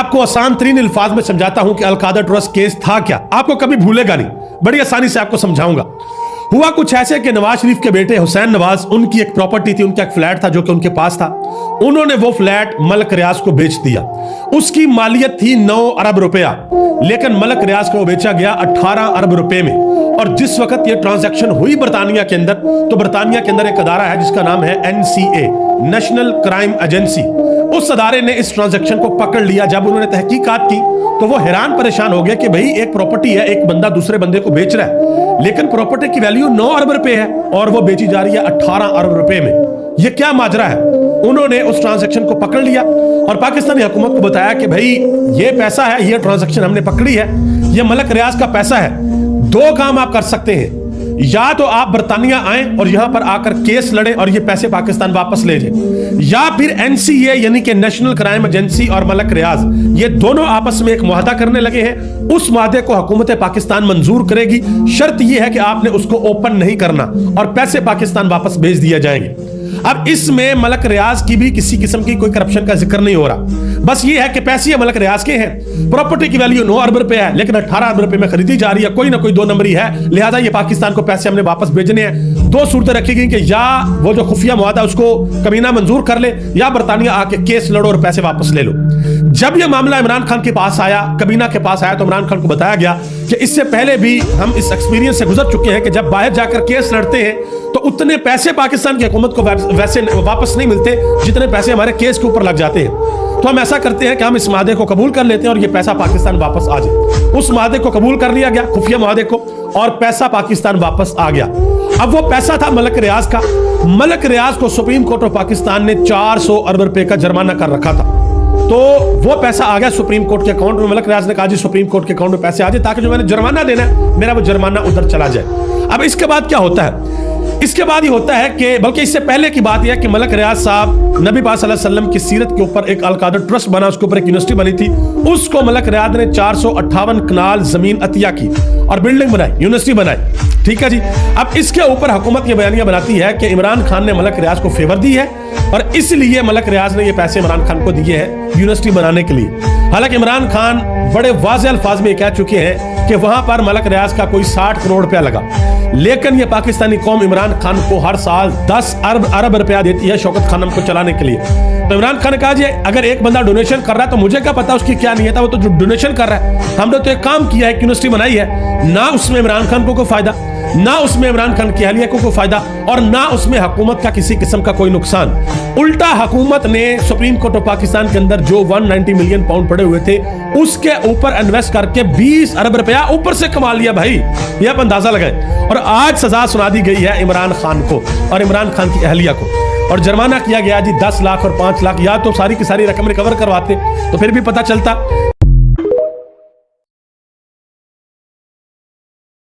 आपको आसान तरीन अल्फाज में समझाता हूं कि अलकायदा ट्रस्ट केस था क्या, आपको कभी भूलेगा नहीं, बड़ी आसानी से आपको समझाऊंगा। हुआ कुछ ऐसे कि नवाज शरीफ के बेटे हुसैन नवाज, उनकी एक प्रॉपर्टी थी, उनका एक फ्लैट था जो कि उनके पास था। उन्होंने वो फ्लैट मलक रियाज को बेच दिया। उसकी मालियत थी 9 अरब रुपया, लेकिन मलक रियाज को बेचा गया 18 अरब रुपए में। और जिस वक्त ये ट्रांजैक्शन हुई बरतानिया के अंदर, तो बरतानिया के अंदर एक अदारा है जिसका नाम है NCA, नेशनल क्राइम एजेंसी। उस अदारे ने इस ट्रांजैक्शन को पकड़ लिया। जब उन्होंने तहकीकात की तो वो हैरान परेशान हो गया कि भाई एक प्रॉपर्टी है, एक बंदा दूसरे बंदे को बेच रहा है, लेकिन प्रॉपर्टी की वैल्यू 9 अरब रुपए है और वो बेची जा रही है 18 अरब रुपए में। ये क्या माजरा है? उन्होंने उस ट्रांजैक्शन को पकड़ लिया और पाकिस्तानी हुकूमत को बताया कि भाई ये पैसा है, ये ट्रांजैक्शन हमने पकड़ी है, ये मलक रियाज का पैसा है। 2 काम आप कर सकते हैं, या तो आप बरतानिया आए और यहां पर आकर केस लड़े और ये पैसे पाकिस्तान वापस ले जाए, या फिर NCA यानी कि नेशनल क्राइम एजेंसी और मलक रियाज ये दोनों आपस में एक मुआहदा करने लगे हैं। उस मुआहदे को हुकूमत पाकिस्तान मंजूर करेगी। शर्त यह है कि आपने उसको ओपन नहीं करना और पैसे पाकिस्तान वापस भेज दिए जाएंगे। अब इसमें मलक रियाज की भी किसी किस्म की कोई करप्शन का जिक्र नहीं हो रहा, बस ये है कि पैसे मलक रियाज के हैं। प्रॉपर्टी की वैल्यू 9 अरब रुपए है, लेकिन 18 अरब रुपए में खरीदी जा रही है। कोई ना कोई 2 नंबरी है, लिहाजा ये पाकिस्तान को पैसे हमने वापस भेजने हैं। 2 सूरतें रखी गई कि या वो जो खुफिया मुआहदा उसको कमीना मंजूर कर ले, या बरतानिया आके केस लड़ो और पैसे वापस ले लो। जब यह मामला इमरान खान के पास आया, कमीना के पास आया, तो इमरान खान को बताया गया कि इससे पहले भी हम इस एक्सपीरियंस से गुजर चुके हैं कि जब बाहर जाकर केस लड़ते हैं तो उतने पैसे पाकिस्तान की हुकूमत को वैसे वापस नहीं मिलते जितने पैसे हमारे केस के ऊपर लग जाते हैं। तो हम ऐसा करते हैं कि हम इस माहदे को कबूल कर लेते हैं और ये पैसा पाकिस्तान वापस आ जाए। उस माहदे को कबूल कर लिया गया, खुफिया माहदे को, और पैसा पाकिस्तान वापस आ गया। अब वो पैसा था मलक रियाज का। मलक रियाज को सुप्रीम कोर्ट ऑफ पाकिस्तान ने 400 अरब रुपए का जुर्माना कर रखा था। तो वो पैसा आ गया सुप्रीम कोर्ट के अकाउंट में। मलक रियाज ने कहा जी सुप्रीम कोर्ट के अकाउंट में पैसे आ जाए ताकि जो मैंने जुर्माना देना है मेरा वो जुर्माना उधर चला जाए। अब इसके बाद क्या होता है? इसके बाद ये होता है कि, बल्कि इससे पहले की बात यह है कि मलक रियाज साहब नबी पाक सल्लल्लाहु अलैहि वसल्लम की सीरत के ऊपर एक अलकायदा ट्रस्ट बना, उसके ऊपर एक यूनिवर्सिटी बनी थी। उसको मलक रियाज ने 458 कनाल जमीन अतिया की और बिल्डिंग बनाई, यूनिवर्सिटी बनाई। ठीक है जी। अब इसके ऊपर हुकूमत ये बयानियां बनाती है कि इमरान खान ने मलक रियाज को फेवर दी है और इसलिए मलक रियाज ने ये पैसे इमरान खान को दिए हैं यूनिवर्सिटी बनाने के लिए। हालांकि इमरान खान बड़े वाज़े अल्फाज में कह चुके हैं कि वहां पर मलक रियाज का कोई 60 करोड़ रुपया लगा, लेकिन ये पाकिस्तानी कौम इमरान खान को हर साल 10 अरब रुपया देती है शौकत खानम को चलाने के लिए। तो इमरान खान ने कहा जी अगर एक बंदा डोनेशन कर रहा है तो मुझे क्या पता उसकी क्या नीयत है, वो तो डोनेशन कर रहा है। हमने तो एक काम किया है, यूनिवर्सिटी बनाई है, ना उसमें इमरान खान को कोई फायदा, ना उसमें इमरान खान की अहलिया को कोई फायदा, और ना उसमें हुकूमत का किसी किस्म का कोई नुकसान। उल्टा हुकूमत ने सुप्रीम कोर्ट ऑफ पाकिस्तान के अंदर जो 190 मिलियन पाउंड पड़े हुए थे उसके ऊपर इन्वेस्ट करके 20 अरब रुपया ऊपर से कमा लिया भाई। यह आप अंदाजा लगाए। और आज सजा सुना दी गई है इमरान खान को और इमरान खान की अहलिया को, और जुर्माना किया गया जी 10 लाख और 5 लाख। या तो सारी की सारी रकम रिकवर करवाते तो फिर भी पता चलता